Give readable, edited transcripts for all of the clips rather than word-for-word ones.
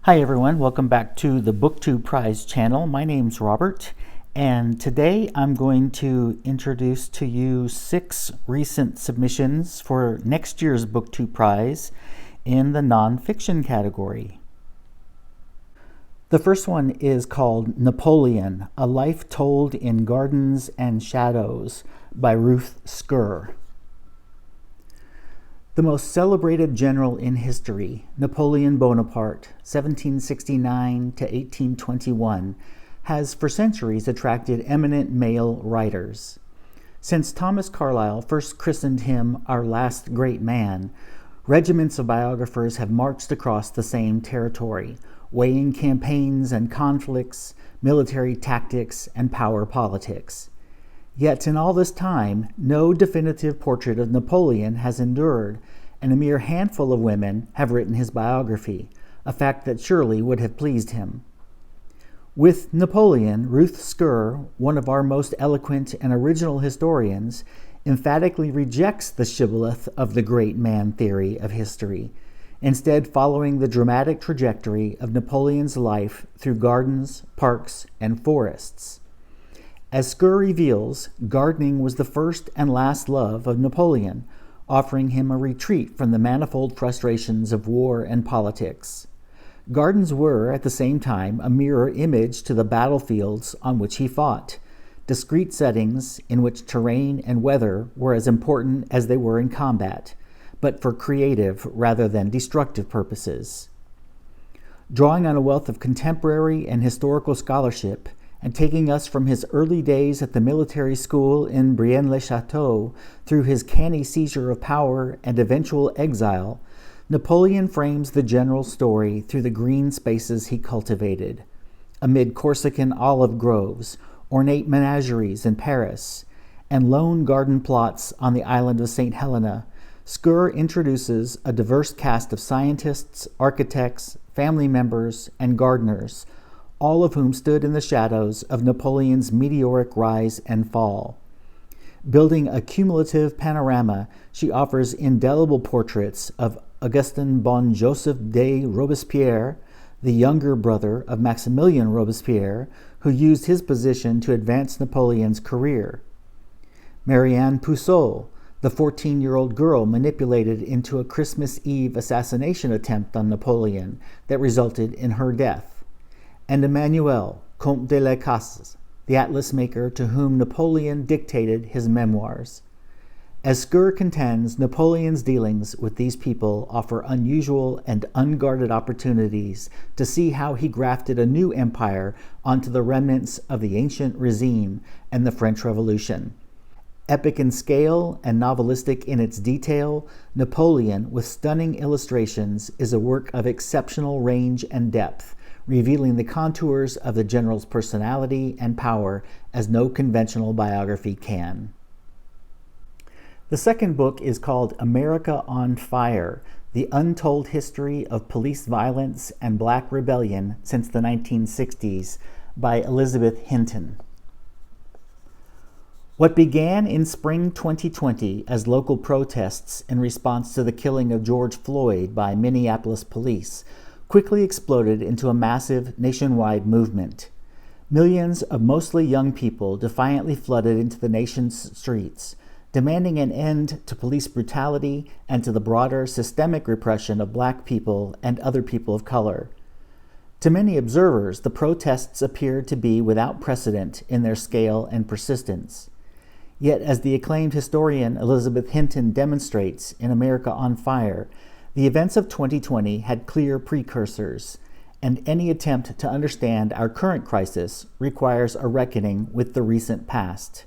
Hi everyone, welcome back to the BookTubePrize channel. My name's Robert, and today I'm going to introduce to you 6 recent submissions for next year's BookTubePrize in the nonfiction category. The first one is called Napoleon, A Life Told in Gardens and Shadows by Ruth Scurr. The most celebrated general in history, Napoleon Bonaparte, 1769 to 1821, has for centuries attracted eminent male writers. Since Thomas Carlyle first christened him our last great man, regiments of biographers have marched across the same territory, weighing campaigns and conflicts, military tactics, and power politics. Yet in all this time, no definitive portrait of Napoleon has endured, and a mere handful of women have written his biography, a fact that surely would have pleased him. With Napoleon, Ruth Scurr, one of our most eloquent and original historians, emphatically rejects the shibboleth of the great man theory of history, instead following the dramatic trajectory of Napoleon's life through gardens, parks, and forests. As Scurr reveals, gardening was the first and last love of Napoleon, offering him a retreat from the manifold frustrations of war and politics. Gardens were, at the same time, a mirror image to the battlefields on which he fought, discrete settings in which terrain and weather were as important as they were in combat, but for creative rather than destructive purposes. Drawing on a wealth of contemporary and historical scholarship, and taking us from his early days at the military school in Brienne-le-Château through his canny seizure of power and eventual exile, Napoleon frames the general's story through the green spaces he cultivated. Amid Corsican olive groves, ornate menageries in Paris, and lone garden plots on the island of St. Helena, Scurr introduces a diverse cast of scientists, architects, family members, and gardeners, all of whom stood in the shadows of Napoleon's meteoric rise and fall. Building a cumulative panorama, she offers indelible portraits of Augustin Bon Joseph de Robespierre, the younger brother of Maximilien Robespierre, who used his position to advance Napoleon's career. Marianne Puceau, the 14-year-old girl manipulated into a Christmas Eve assassination attempt on Napoleon that resulted in her death. And Emmanuel, Comte de las Casas, the atlas maker to whom Napoleon dictated his memoirs. As Scurr contends, Napoleon's dealings with these people offer unusual and unguarded opportunities to see how he grafted a new empire onto the remnants of the ancient regime and the French Revolution. Epic in scale and novelistic in its detail, Napoleon, with stunning illustrations, is a work of exceptional range and depth, revealing the contours of the general's personality and power as no conventional biography can. The second book is called America on Fire, The Untold History of Police Violence and Black Rebellion Since the 1960s by Elizabeth Hinton. What began in spring 2020 as local protests in response to the killing of George Floyd by Minneapolis police quickly exploded into a massive nationwide movement. Millions of mostly young people defiantly flooded into the nation's streets, demanding an end to police brutality and to the broader systemic repression of Black people and other people of color. To many observers, the protests appeared to be without precedent in their scale and persistence. Yet, as the acclaimed historian Elizabeth Hinton demonstrates in America on Fire, the events of 2020 had clear precursors, and any attempt to understand our current crisis requires a reckoning with the recent past.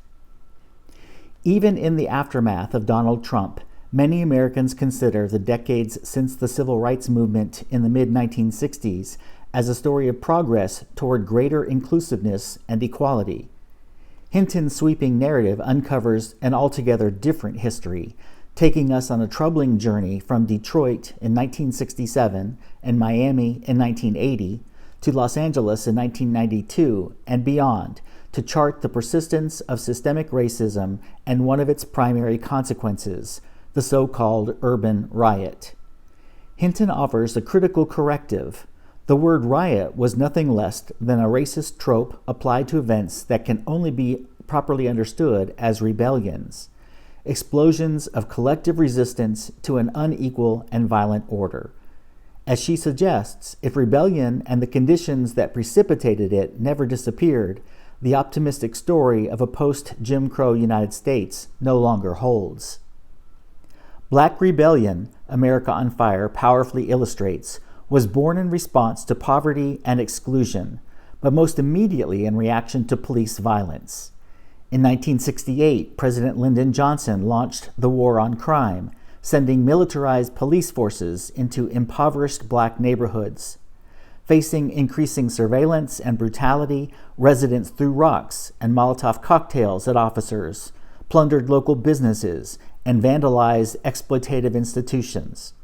Even in the aftermath of Donald Trump, many Americans consider the decades since the civil rights movement in the mid-1960s as a story of progress toward greater inclusiveness and equality. Hinton's sweeping narrative uncovers an altogether different history, taking us on a troubling journey from Detroit in 1967 and Miami in 1980 to Los Angeles in 1992 and beyond to chart the persistence of systemic racism and one of its primary consequences, the so-called urban riot. Hinton offers a critical corrective, The word riot was nothing less than a racist trope applied to events that can only be properly understood as rebellions, explosions of collective resistance to an unequal and violent order. As she suggests, if rebellion and the conditions that precipitated it never disappeared, the optimistic story of a post-Jim Crow United States no longer holds. Black Rebellion, America on Fire powerfully illustrates, was born in response to poverty and exclusion, but most immediately in reaction to police violence. In 1968, President Lyndon Johnson launched the War on Crime, sending militarized police forces into impoverished black neighborhoods. Facing increasing surveillance and brutality, residents threw rocks and Molotov cocktails at officers, plundered local businesses, and vandalized exploitative institutions.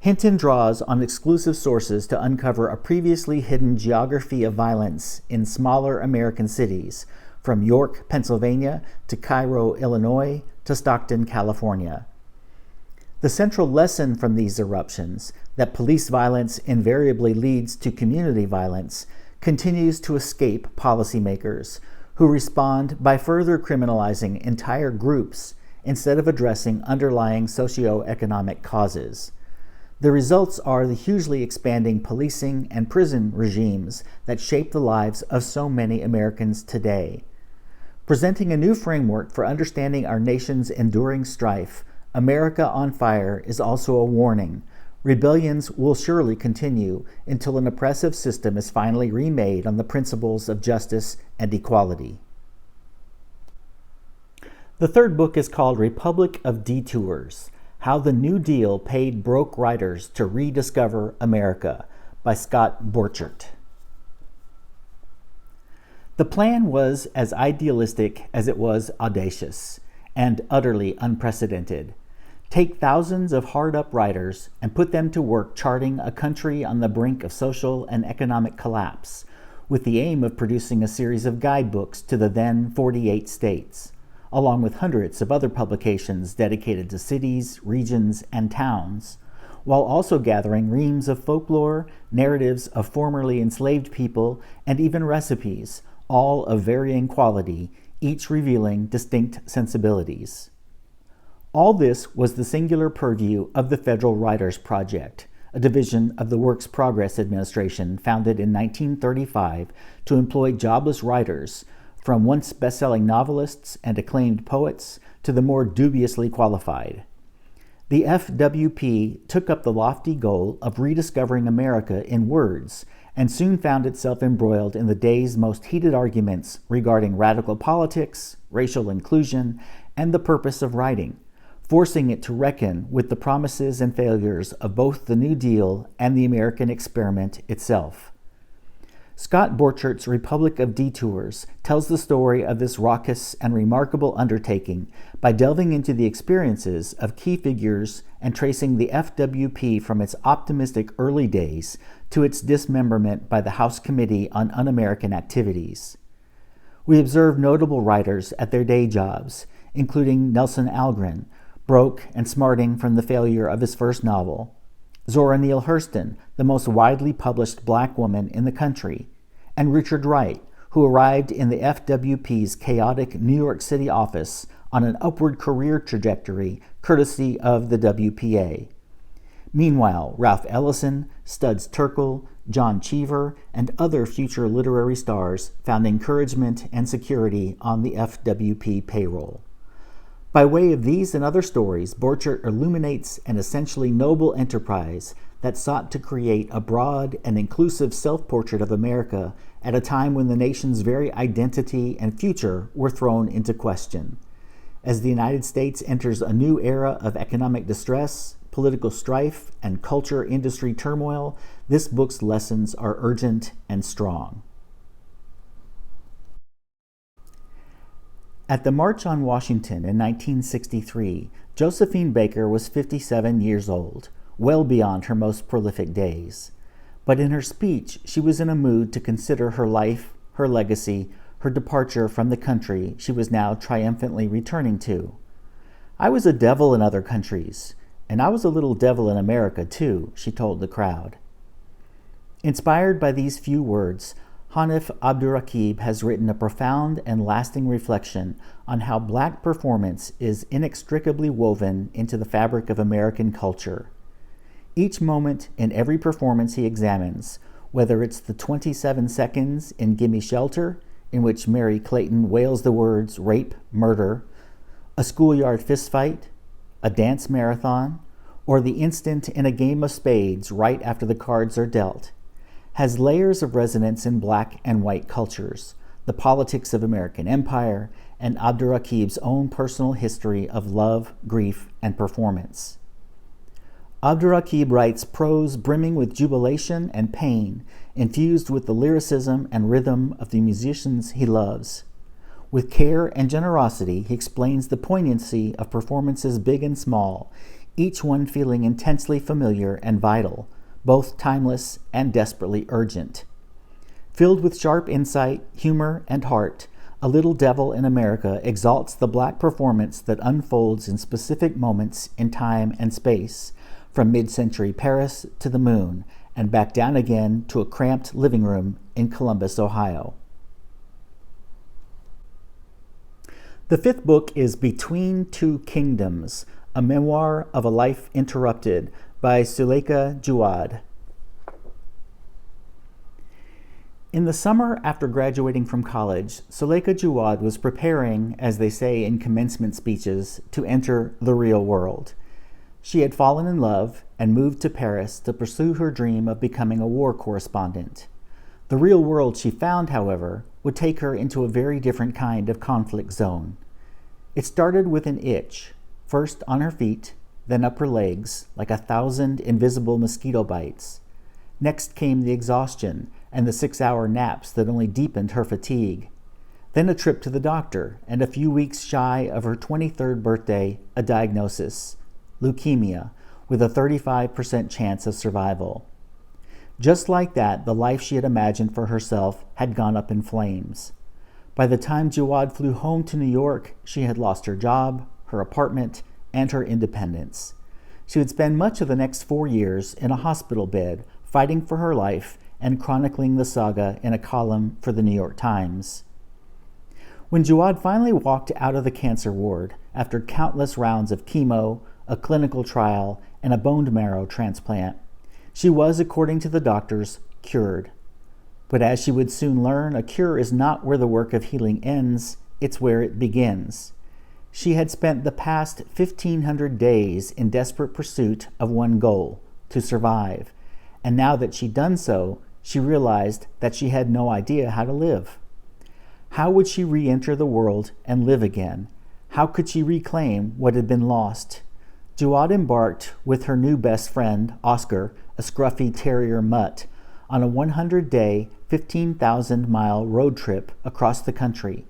Hinton draws on exclusive sources to uncover a previously hidden geography of violence in smaller American cities, from York, Pennsylvania, to Cairo, Illinois, to Stockton, California. The central lesson from these eruptions, that police violence invariably leads to community violence, continues to escape policymakers, who respond by further criminalizing entire groups instead of addressing underlying socioeconomic causes. The results are the hugely expanding policing and prison regimes that shape the lives of so many Americans today. Presenting a new framework for understanding our nation's enduring strife, America on Fire is also a warning. Rebellions will surely continue until an oppressive system is finally remade on the principles of justice and equality. The third book is called Republic of Detours: How the New Deal Paid Broke Writers to Rediscover America by Scott Borchert. The plan was as idealistic as it was audacious and utterly unprecedented. Take thousands of hard-up writers and put them to work charting a country on the brink of social and economic collapse, with the aim of producing a series of guidebooks to the then 48 states, along with hundreds of other publications dedicated to cities, regions, and towns, while also gathering reams of folklore, narratives of formerly enslaved people, and even recipes, all of varying quality, each revealing distinct sensibilities. All this was the singular purview of the Federal Writers Project, a division of the Works Progress Administration founded in 1935 to employ jobless writers, from once best-selling novelists and acclaimed poets to the more dubiously qualified. The FWP took up the lofty goal of rediscovering America in words, and soon found itself embroiled in the day's most heated arguments regarding radical politics, racial inclusion, and the purpose of writing, forcing it to reckon with the promises and failures of both the New Deal and the American experiment itself. Scott Borchert's Republic of Detours tells the story of this raucous and remarkable undertaking by delving into the experiences of key figures and tracing the FWP from its optimistic early days to its dismemberment by the House Committee on Un-American Activities. We observe notable writers at their day jobs, including Nelson Algren, broke and smarting from the failure of his first novel, Zora Neale Hurston, the most widely published black woman in the country, and Richard Wright, who arrived in the FWP's chaotic New York City office on an upward career trajectory courtesy of the WPA. Meanwhile, Ralph Ellison, Studs Terkel, John Cheever, and other future literary stars found encouragement and security on the FWP payroll. By way of these and other stories, Borchert illuminates an essentially noble enterprise that sought to create a broad and inclusive self-portrait of America at a time when the nation's very identity and future were thrown into question. As the United States enters a new era of economic distress, political strife, and culture industry turmoil, this book's lessons are urgent and strong. At the March on Washington in 1963, Josephine Baker was 57 years old, well beyond her most prolific days. But in her speech, she was in a mood to consider her life, her legacy, her departure from the country she was now triumphantly returning to. "I was a devil in other countries, and I was a little devil in America, too," she told the crowd. Inspired by these few words, Hanif Abdurraqib has written a profound and lasting reflection on how Black performance is inextricably woven into the fabric of American culture. Each moment in every performance he examines, whether it's the 27 seconds in Gimme Shelter, in which Mary Clayton wails the words rape, murder, a schoolyard fistfight, a dance marathon, or the instant in a game of spades right after the cards are dealt, has layers of resonance in Black and white cultures, the politics of American empire, and Abdurraqib's own personal history of love, grief, and performance. Abdurraqib writes prose brimming with jubilation and pain, infused with the lyricism and rhythm of the musicians he loves. With care and generosity, he explains the poignancy of performances big and small, each one feeling intensely familiar and vital, both timeless and desperately urgent. Filled with sharp insight, humor, and heart, A Little Devil in America exalts the Black performance that unfolds in specific moments in time and space, from mid-century Paris to the moon, and back down again to a cramped living room in Columbus, Ohio. The fifth book is Between Two Kingdoms, a memoir of a life interrupted, by Suleika Jaouad. In the summer after graduating from college, Suleika Jaouad was preparing, as they say in commencement speeches, to enter the real world. She had fallen in love and moved to Paris to pursue her dream of becoming a war correspondent. The real world she found, however, would take her into a very different kind of conflict zone. It started with an itch, first on her feet, then up her legs, like 1,000 invisible mosquito bites. Next came the exhaustion and the 6-hour naps that only deepened her fatigue. Then a trip to the doctor, and a few weeks shy of her 23rd birthday, a diagnosis: leukemia, with a 35% chance of survival. Just like that, the life she had imagined for herself had gone up in flames. By the time Jaouad flew home to New York, she had lost her job, her apartment, and her independence. She would spend much of the next 4 years in a hospital bed, fighting for her life and chronicling the saga in a column for the New York Times. When Jaouad finally walked out of the cancer ward, after countless rounds of chemo, a clinical trial, and a bone marrow transplant, she was, according to the doctors, cured. But as she would soon learn, a cure is not where the work of healing ends, it's where it begins. She had spent the past 1,500 days in desperate pursuit of one goal: to survive. And now that she'd done so, she realized that she had no idea how to live. How would she re-enter the world and live again? How could she reclaim what had been lost? Jaouad embarked with her new best friend, Oscar, a scruffy terrier mutt, on a 100-day, 15,000-mile road trip across the country.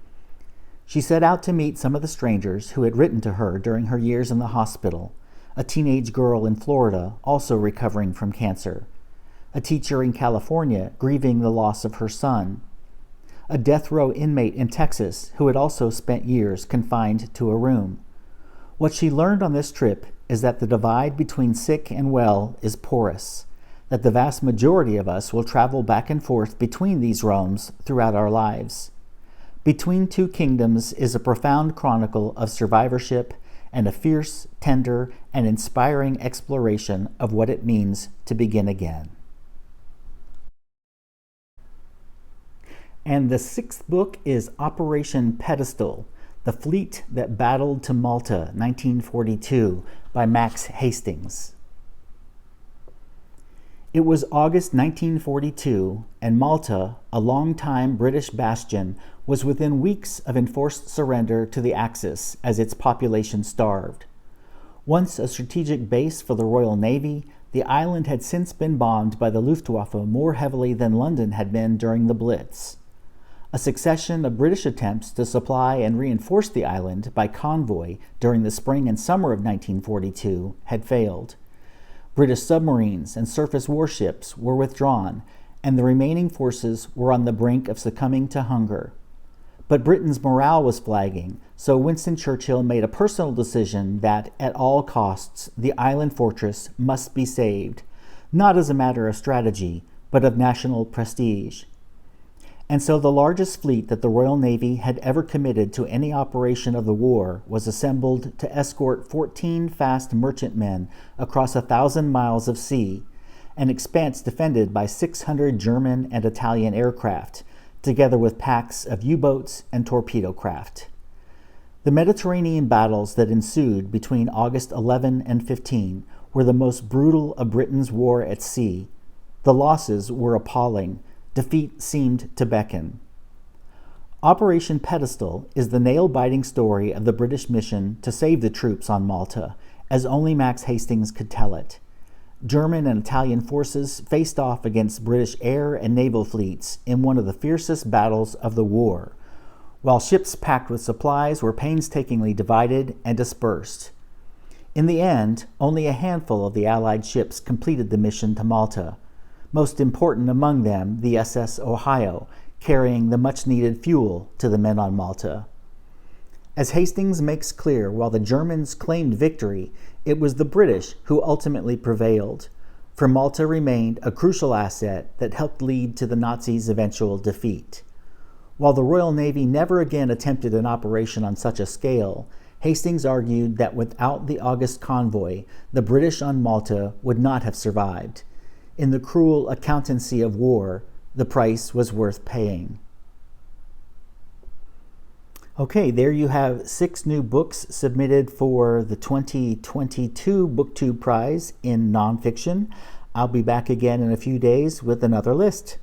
She set out to meet some of the strangers who had written to her during her years in the hospital: a teenage girl in Florida also recovering from cancer, a teacher in California grieving the loss of her son, a death row inmate in Texas who had also spent years confined to a room. What she learned on this trip is that the divide between sick and well is porous, that the vast majority of us will travel back and forth between these realms throughout our lives. Between Two Kingdoms is a profound chronicle of survivorship and a fierce, tender, and inspiring exploration of what it means to begin again. And the sixth book is Operation Pedestal, The Fleet That Battled to Malta, 1942, by Max Hastings. It was August 1942, and Malta, a long-time British bastion, was within weeks of enforced surrender to the Axis as its population starved. Once a strategic base for the Royal Navy, the island had since been bombed by the Luftwaffe more heavily than London had been during the Blitz. A succession of British attempts to supply and reinforce the island by convoy during the spring and summer of 1942 had failed. British submarines and surface warships were withdrawn, and the remaining forces were on the brink of succumbing to hunger. But Britain's morale was flagging, so Winston Churchill made a personal decision that, at all costs, the island fortress must be saved, not as a matter of strategy, but of national prestige. And so the largest fleet that the Royal Navy had ever committed to any operation of the war was assembled to escort 14 fast merchantmen across 1,000 miles of sea, an expanse defended by 600 German and Italian aircraft, together with packs of U-boats and torpedo craft. The Mediterranean battles that ensued between August 11 and 15 were the most brutal of Britain's war at sea. The losses were appalling. Defeat seemed to beckon. Operation Pedestal is the nail-biting story of the British mission to save the troops on Malta, as only Max Hastings could tell it. German and Italian forces faced off against British air and naval fleets in one of the fiercest battles of the war, while ships packed with supplies were painstakingly divided and dispersed. In the end, only a handful of the Allied ships completed the mission to Malta, most important among them the SS Ohio, carrying the much-needed fuel to the men on Malta. As Hastings makes clear, while the Germans claimed victory, it was the British who ultimately prevailed, for Malta remained a crucial asset that helped lead to the Nazis' eventual defeat. While the Royal Navy never again attempted an operation on such a scale, Hastings argued that without the August convoy, the British on Malta would not have survived. In the cruel accountancy of war, the price was worth paying. Okay, there you have 6 new books submitted for the 2022 BookTube Prize in Nonfiction. I'll be back again in a few days with another list.